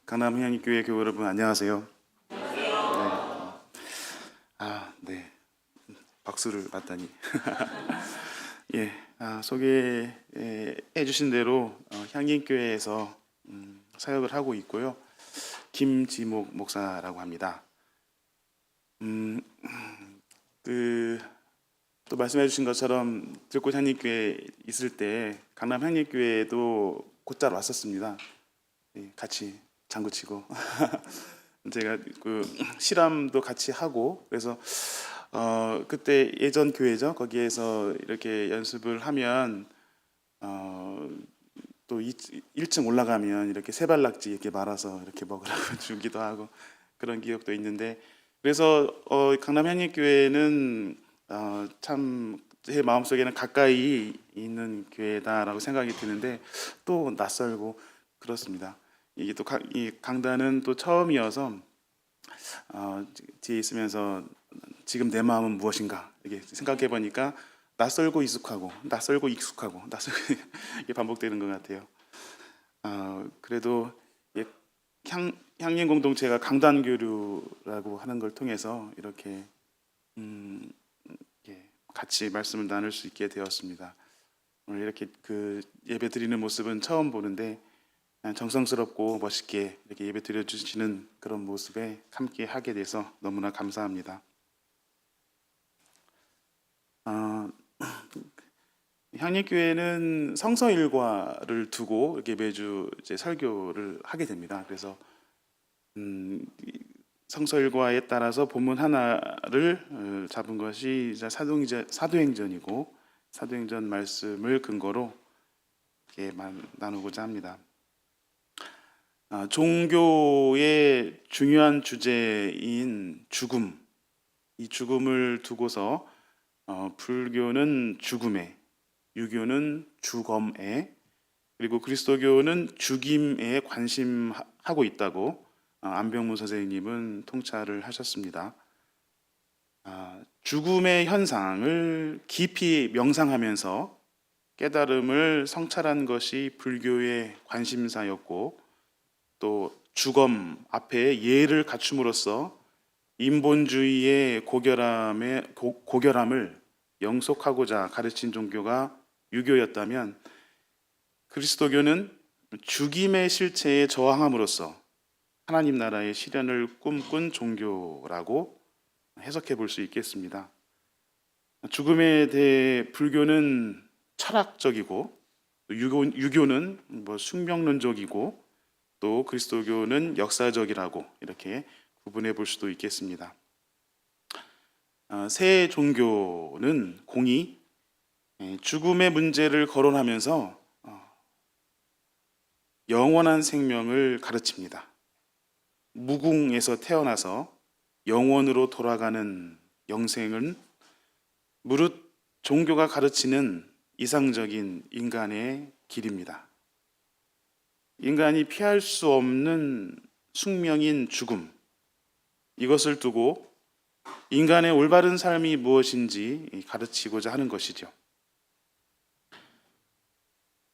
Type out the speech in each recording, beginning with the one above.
강남 향기교회 교회 여러분 안녕하세요. 네. 박수를 받다니. 예, 소개해 주신 대로 향기교회에서 사역을 하고 있고요. 김지목 목사라고 합니다. 또 말씀해 주신 것처럼 들꽃 향기교회 있을 때 강남 향기교회에도 곧잘 왔었습니다. 예, 같이 장구치고 제가 그 실험도 같이 하고 그래서 그때 예전 교회죠. 거기에서 이렇게 연습을 하면 또 1층 올라가면 이렇게 세발낙지 이렇게 말아서 이렇게 먹으라고 주기도 하고 그런 기억도 있는데 그래서 강남 향립교회는 참 제 마음속에는 가까이 있는 교회다라고 생각이 드는데 또 낯설고 그렇습니다. 이게 또 이 강단은 또 처음이어서 뒤에 있으면서 지금 내 마음은 무엇인가 이렇게 생각해 보니까 낯설고 익숙하고 낯설고 익숙하고 낯설고 이게 반복되는 것 같아요. 그래도 향림 공동체가 강단 교류라고 하는 걸 통해서 이렇게 같이 말씀을 나눌 수 있게 되었습니다. 오늘 이렇게 그 예배 드리는 모습은 처음 보는데 정성스럽고 멋있게 이렇게 예배 드려주시는 그런 모습에 함께 하게 돼서 너무나 감사합니다. 향립교회는 성서일과를 두고 이렇게 매주 이제 설교를 하게 됩니다. 그래서 성서일과에 따라서 본문 하나를 잡은 것이 이제 사도행전이고 사도행전 말씀을 근거로 이렇게 나누고자 합니다. 종교의 중요한 주제인 죽음, 이 죽음을 두고서 불교는 죽음에, 유교는 주검에, 그리고 그리스도교는 죽임에 관심하고 있다고 안병무 선생님은 통찰을 하셨습니다. 죽음의 현상을 깊이 명상하면서 깨달음을 성찰한 것이 불교의 관심사였고 또 주검 앞에 예를 갖춤으로써 인본주의의 고결함을 영속하고자 가르친 종교가 유교였다면 그리스도교는 죽임의 실체에 저항함으로써 하나님 나라의 실현을 꿈꾼 종교라고 해석해 볼 수 있겠습니다. 죽음에 대해 불교는 철학적이고 유교는 숙명론적이고 또 그리스도교는 역사적이라고 이렇게 구분해 볼 수도 있겠습니다. 새 종교는 공이 죽음의 문제를 거론하면서 영원한 생명을 가르칩니다. 무궁에서 태어나서 영원으로 돌아가는 영생은 무릇 종교가 가르치는 이상적인 인간의 길입니다. 인간이 피할 수 없는 숙명인 죽음, 이것을 두고 인간의 올바른 삶이 무엇인지 가르치고자 하는 것이죠.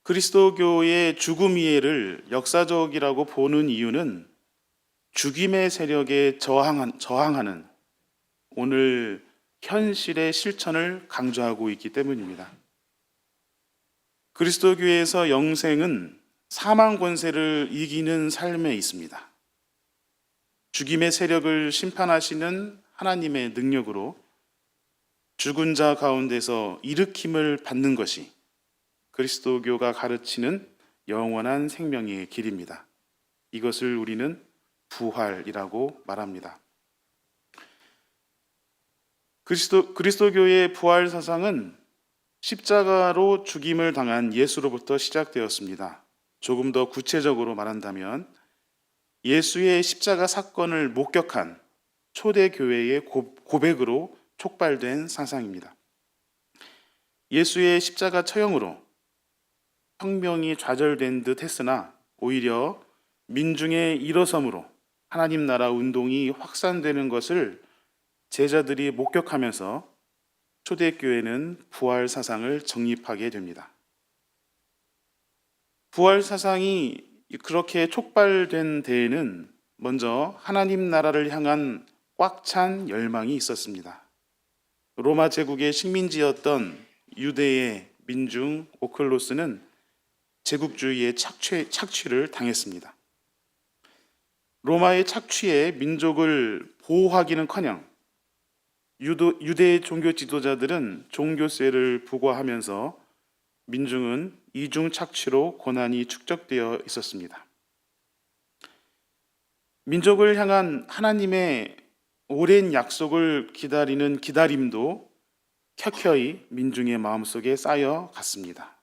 그리스도교의 죽음 이해를 역사적이라고 보는 이유는 죽임의 세력에 저항하는 오늘 현실의 실천을 강조하고 있기 때문입니다. 그리스도교에서 영생은 사망 권세를 이기는 삶에 있습니다. 죽임의 세력을 심판하시는 하나님의 능력으로 죽은 자 가운데서 일으킴을 받는 것이 그리스도교가 가르치는 영원한 생명의 길입니다. 이것을 우리는 부활이라고 말합니다. 그리스도교의 부활 사상은 십자가로 죽임을 당한 예수로부터 시작되었습니다. 조금 더 구체적으로 말한다면 예수의 십자가 사건을 목격한 초대교회의 고백으로 촉발된 사상입니다. 예수의 십자가 처형으로 혁명이 좌절된 듯 했으나 오히려 민중의 일어섬으로 하나님 나라 운동이 확산되는 것을 제자들이 목격하면서 초대교회는 부활 사상을 정립하게 됩니다. 부활 사상이 그렇게 촉발된 데에는 먼저 하나님 나라를 향한 꽉 찬 열망이 있었습니다. 로마 제국의 식민지였던 유대의 민중 오클로스는 제국주의의 착취를 당했습니다. 로마의 착취에 민족을 보호하기는커녕 유대 종교 지도자들은 종교세를 부과하면서 민중은 이중 착취로 고난이 축적되어 있었습니다. 민족을 향한 하나님의 오랜 약속을 기다리는 기다림도 켜켜이 민중의 마음속에 쌓여 갔습니다.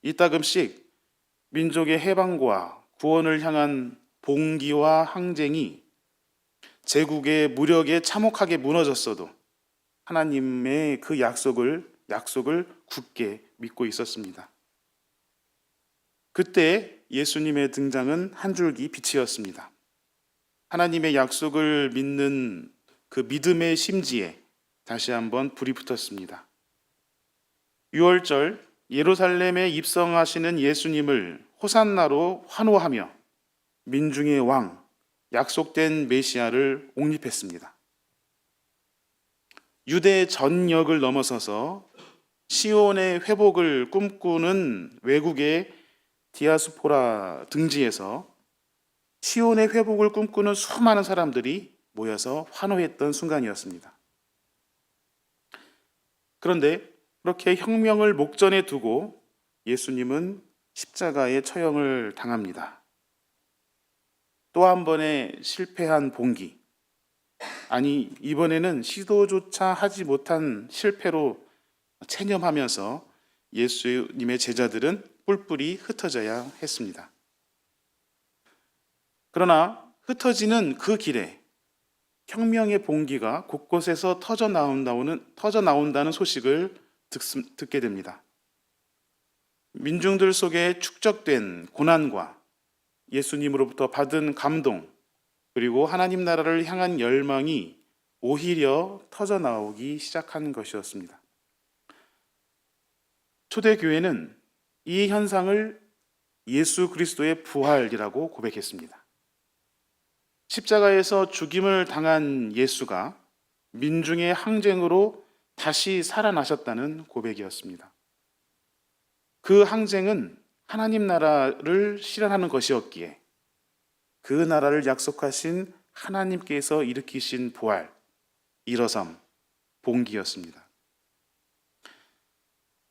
이따금씩 민족의 해방과 구원을 향한 봉기와 항쟁이 제국의 무력에 참혹하게 무너졌어도 하나님의 그 약속을 굳게 믿고 있었습니다. 그때 예수님의 등장은 한 줄기 빛이었습니다. 하나님의 약속을 믿는 그 믿음의 심지에 다시 한번 불이 붙었습니다. 유월절 예루살렘에 입성하시는 예수님을 호산나로 환호하며 민중의 왕, 약속된 메시아를 옹립했습니다. 유대 전역을 넘어서서 시온의 회복을 꿈꾸는 외국의 디아스포라 등지에서 시온의 회복을 꿈꾸는 수많은 사람들이 모여서 환호했던 순간이었습니다. 그런데 그렇게 혁명을 목전에 두고 예수님은 십자가의 처형을 당합니다. 또 한 번의 실패한 봉기, 아니 이번에는 시도조차 하지 못한 실패로 체념하면서 예수님의 제자들은 뿔뿔이 흩어져야 했습니다. 그러나 흩어지는 그 길에 혁명의 봉기가 곳곳에서 터져 나온다는 소식을 듣게 됩니다. 민중들 속에 축적된 고난과 예수님으로부터 받은 감동, 그리고 하나님 나라를 향한 열망이 오히려 터져 나오기 시작한 것이었습니다. 초대교회는 이 현상을 예수 그리스도의 부활이라고 고백했습니다. 십자가에서 죽임을 당한 예수가 민중의 항쟁으로 다시 살아나셨다는 고백이었습니다. 그 항쟁은 하나님 나라를 실현하는 것이었기에 그 나라를 약속하신 하나님께서 일으키신 부활, 일어섬, 봉기였습니다.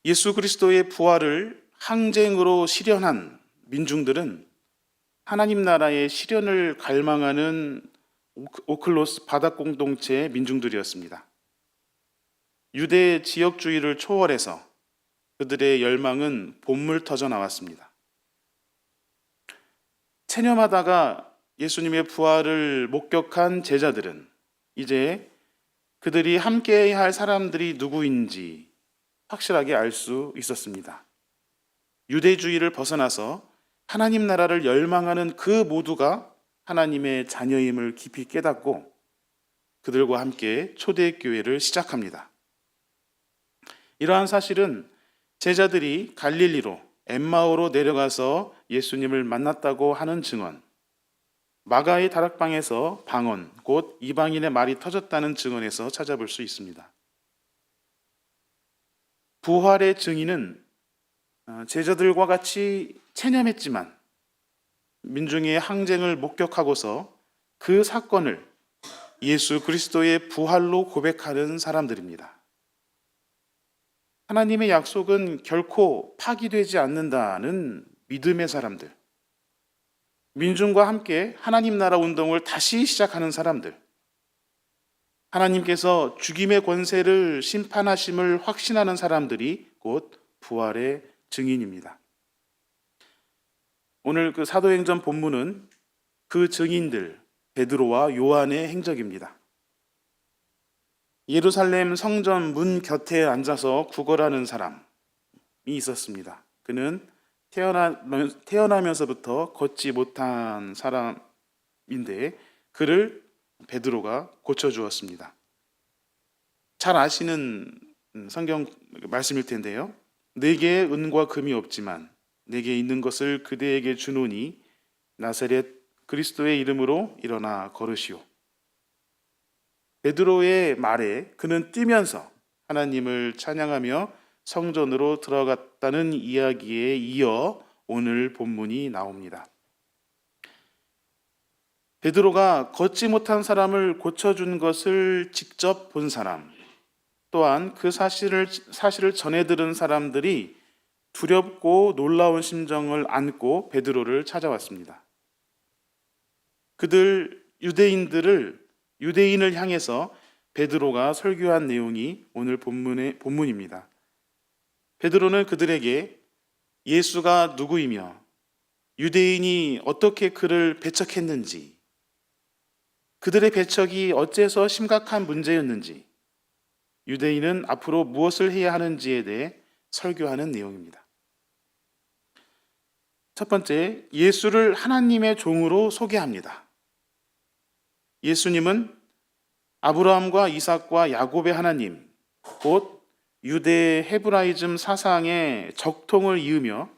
예수 그리스도의 부활을 항쟁으로 실현한 민중들은 하나님 나라의 실현을 갈망하는 오클로스 바닥 공동체의 민중들이었습니다. 유대 지역주의를 초월해서 그들의 열망은 봇물 터져 나왔습니다. 체념하다가 예수님의 부활을 목격한 제자들은 이제 그들이 함께해야 할 사람들이 누구인지 확실하게 알 수 있었습니다. 유대주의를 벗어나서 하나님 나라를 열망하는 그 모두가 하나님의 자녀임을 깊이 깨닫고 그들과 함께 초대교회를 시작합니다. 이러한 사실은 제자들이 갈릴리로 엠마오로 내려가서 예수님을 만났다고 하는 증언, 마가의 다락방에서 방언, 곧 이방인의 말이 터졌다는 증언에서 찾아볼 수 있습니다. 부활의 증인은 제자들과 같이 체념했지만 민중의 항쟁을 목격하고서 그 사건을 예수 그리스도의 부활로 고백하는 사람들입니다. 하나님의 약속은 결코 파기되지 않는다는 믿음의 사람들, 민중과 함께 하나님 나라 운동을 다시 시작하는 사람들, 하나님께서 죽임의 권세를 심판하심을 확신하는 사람들이 곧 부활의 증인입니다. 오늘 그 사도행전 본문은 그 증인들 베드로와 요한의 행적입니다. 예루살렘 성전 문 곁에 앉아서 구걸하는 사람이 있었습니다. 그는 태어나면서부터 걷지 못한 사람인데 그를 베드로가 고쳐주었습니다. 잘 아시는 성경 말씀일 텐데요. 내게 은과 금이 없지만 내게 있는 것을 그대에게 주노니 나사렛 그리스도의 이름으로 일어나 걸으시오. 베드로의 말에 그는 뛰면서 하나님을 찬양하며 성전으로 들어갔다는 이야기에 이어 오늘 본문이 나옵니다. 베드로가 걷지 못한 사람을 고쳐준 것을 직접 본 사람, 또한 그 사실을 전해 들은 사람들이 두렵고 놀라운 심정을 안고 베드로를 찾아왔습니다. 그들 유대인을 향해서 베드로가 설교한 내용이 오늘 본문입니다. 베드로는 그들에게 예수가 누구이며 유대인이 어떻게 그를 배척했는지, 그들의 배척이 어째서 심각한 문제였는지, 유대인은 앞으로 무엇을 해야 하는지에 대해 설교하는 내용입니다. 첫 번째, 예수를 하나님의 종으로 소개합니다. 예수님은 아브라함과 이삭과 야곱의 하나님, 곧 유대 헤브라이즘 사상의 적통을 이으며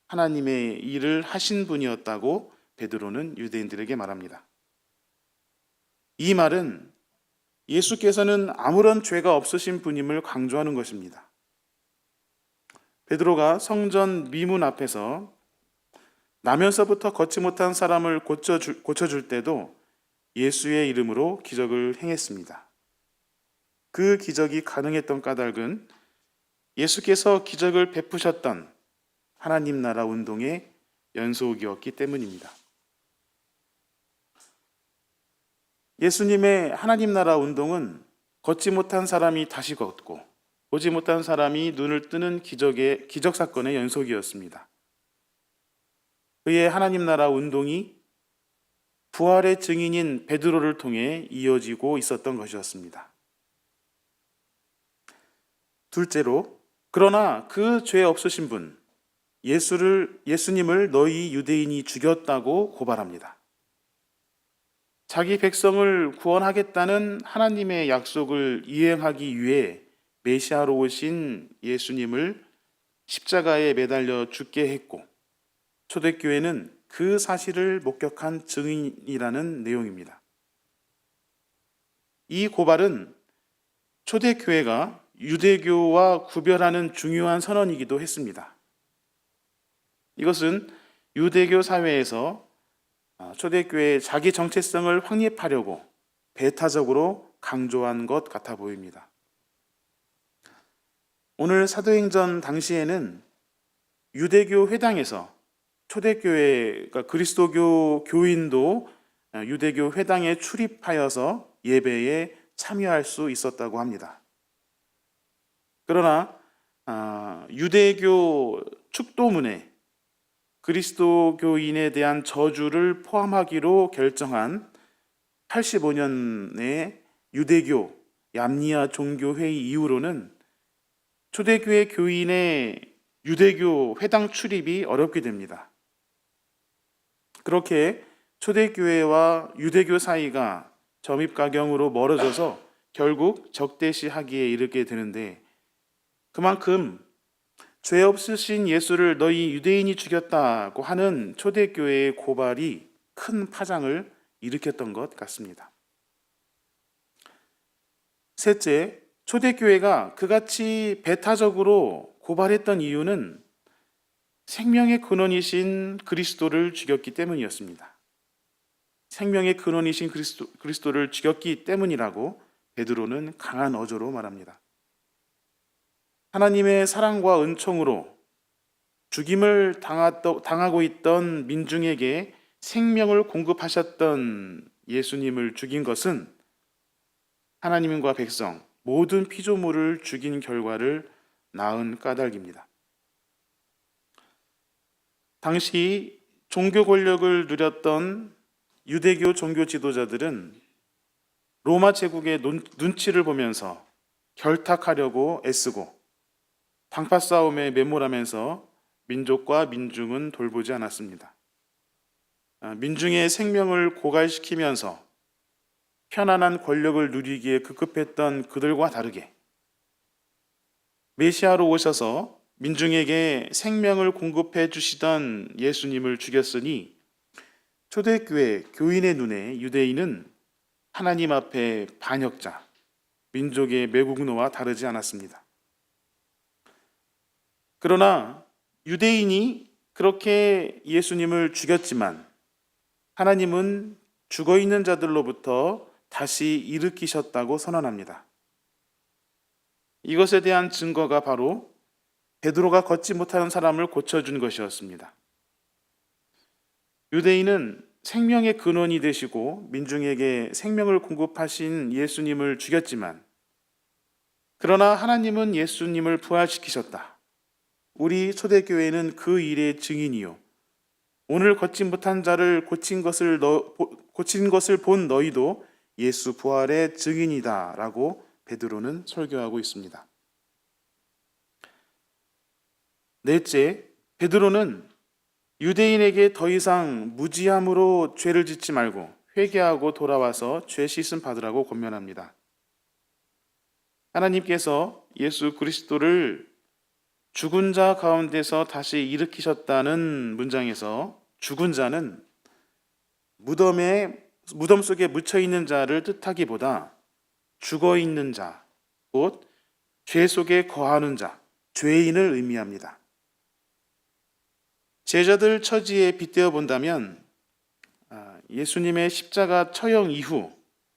하나님의 일을 하신 분이었다고 베드로는 유대인들에게 말합니다. 이 말은 예수께서는 아무런 죄가 없으신 분임을 강조하는 것입니다. 베드로가 성전 미문 앞에서 나면서부터 걷지 못한 사람을 고쳐줄 때도 예수의 이름으로 기적을 행했습니다. 그 기적이 가능했던 까닭은 예수께서 기적을 베푸셨던 하나님 나라 운동의 연속이었기 때문입니다. 예수님의 하나님 나라 운동은 걷지 못한 사람이 다시 걷고 보지 못한 사람이 눈을 뜨는 기적 사건의 연속이었습니다. 그의 하나님 나라 운동이 부활의 증인인 베드로를 통해 이어지고 있었던 것이었습니다. 둘째로, 그러나 그 죄 없으신 분, 예수님을 너희 유대인이 죽였다고 고발합니다. 자기 백성을 구원하겠다는 하나님의 약속을 이행하기 위해 메시아로 오신 예수님을 십자가에 매달려 죽게 했고, 초대교회는 그 사실을 목격한 증인이라는 내용입니다. 이 고발은 초대교회가 유대교와 구별하는 중요한 선언이기도 했습니다. 이것은 유대교 사회에서 초대교회의 자기 정체성을 확립하려고 배타적으로 강조한 것 같아 보입니다. 오늘 사도행전 당시에는 유대교 회당에서 초대교회, 그러니까 그리스도교 교인도 유대교 회당에 출입하여서 예배에 참여할 수 있었다고 합니다. 그러나 유대교 축도문에 그리스도교인에 대한 저주를 포함하기로 결정한 85년의 유대교 얌니아 종교회의 이후로는 초대교회 교인의 유대교 회당 출입이 어렵게 됩니다. 그렇게 초대교회와 유대교 사이가 점입가경으로 멀어져서 결국 적대시하기에 이르게 되는데, 그만큼 죄 없으신 예수를 너희 유대인이 죽였다고 하는 초대교회의 고발이 큰 파장을 일으켰던 것 같습니다. 셋째, 초대교회가 그같이 배타적으로 고발했던 이유는 생명의 근원이신 그리스도를 죽였기 때문이었습니다. 생명의 근원이신 그리스도를 죽였기 때문이라고 베드로는 강한 어조로 말합니다. 하나님의 사랑과 은총으로 죽임을 당하고 있던 민중에게 생명을 공급하셨던 예수님을 죽인 것은 하나님과 백성, 모든 피조물을 죽인 결과를 낳은 까닭입니다. 당시 종교 권력을 누렸던 유대교 종교 지도자들은 로마 제국의 눈치를 보면서 결탁하려고 애쓰고 당파 싸움에 매몰하면서 민족과 민중은 돌보지 않았습니다. 민중의 생명을 고갈시키면서 편안한 권력을 누리기에 급급했던 그들과 다르게 메시아로 오셔서 민중에게 생명을 공급해 주시던 예수님을 죽였으니 초대교회 교인의 눈에 유대인은 하나님 앞에 반역자, 민족의 매국노와 다르지 않았습니다. 그러나 유대인이 그렇게 예수님을 죽였지만 하나님은 죽어있는 자들로부터 다시 일으키셨다고 선언합니다. 이것에 대한 증거가 바로 베드로가 걷지 못하는 사람을 고쳐준 것이었습니다. 유대인은 생명의 근원이 되시고 민중에게 생명을 공급하신 예수님을 죽였지만 그러나 하나님은 예수님을 부활시키셨다. 우리 초대교회는 그 일의 증인이요. 오늘 걷지 못한 자를 고친 것을 본 너희도 예수 부활의 증인이다 라고 베드로는 설교하고 있습니다. 넷째, 베드로는 유대인에게 더 이상 무지함으로 죄를 짓지 말고 회개하고 돌아와서 죄 씻음 받으라고 권면합니다. 하나님께서 예수 그리스도를 죽은 자 가운데서 다시 일으키셨다는 문장에서 죽은 자는 무덤 속에 묻혀 있는 자를 뜻하기보다 죽어 있는 자, 곧 죄 속에 거하는 자, 죄인을 의미합니다. 제자들 처지에 빗대어 본다면 예수님의 십자가 처형 이후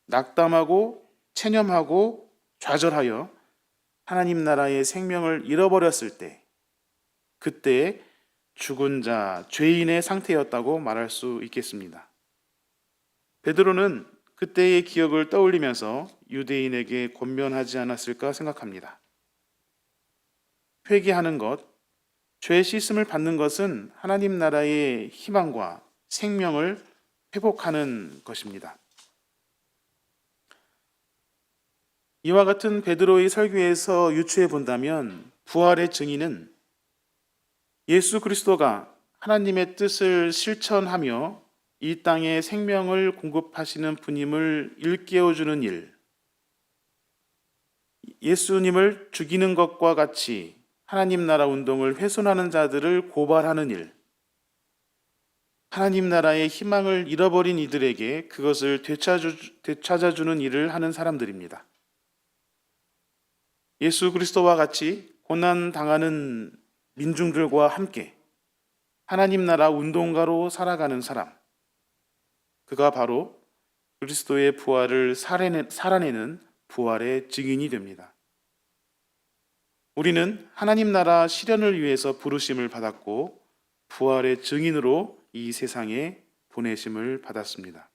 낙담하고 체념하고 좌절하여 하나님 나라의 생명을 잃어버렸을 때 그때 죽은 자, 죄인의 상태였다고 말할 수 있겠습니다. 베드로는 그때의 기억을 떠올리면서 유대인에게 권면하지 않았을까 생각합니다. 회개하는 것, 죄 씻음을 받는 것은 하나님 나라의 희망과 생명을 회복하는 것입니다. 이와 같은 베드로의 설교에서 유추해 본다면 부활의 증인은 예수 그리스도가 하나님의 뜻을 실천하며 이 땅에 생명을 공급하시는 분임을 일깨워주는 일, 예수님을 죽이는 것과 같이 하나님 나라 운동을 훼손하는 자들을 고발하는 일, 하나님 나라의 희망을 잃어버린 이들에게 그것을 되찾아주는 일을 하는 사람들입니다. 예수 그리스도와 같이 고난 당하는 민중들과 함께 하나님 나라 운동가로 살아가는 사람, 그가 바로 그리스도의 부활을 살아내는 부활의 증인이 됩니다. 우리는 하나님 나라 실현을 위해서 부르심을 받았고 부활의 증인으로 이 세상에 보내심을 받았습니다.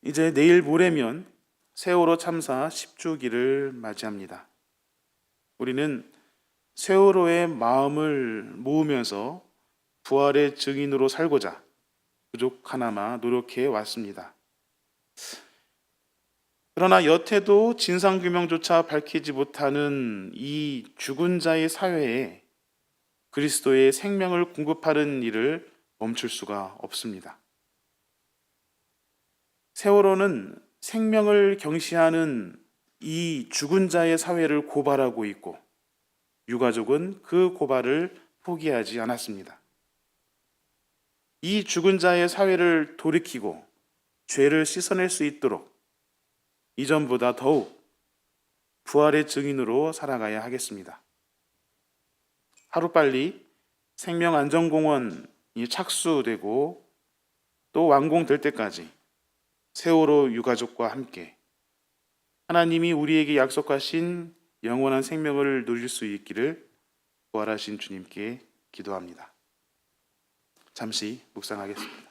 이제 내일 모레면 세월호 참사 10주기를 맞이합니다. 우리는 세월호의 마음을 모으면서 부활의 증인으로 살고자 부족하나마 노력해 왔습니다. 그러나 여태도 진상규명조차 밝히지 못하는 이 죽은 자의 사회에 그리스도의 생명을 공급하는 일을 멈출 수가 없습니다. 세월호는 생명을 경시하는 이 죽은 자의 사회를 고발하고 있고 유가족은 그 고발을 포기하지 않았습니다. 이 죽은 자의 사회를 돌이키고 죄를 씻어낼 수 있도록 이전보다 더욱 부활의 증인으로 살아가야 하겠습니다. 하루빨리 생명안전공원이 착수되고 또 완공될 때까지 세월호 유가족과 함께 하나님이 우리에게 약속하신 영원한 생명을 누릴 수 있기를 부활하신 주님께 기도합니다. 잠시 묵상하겠습니다.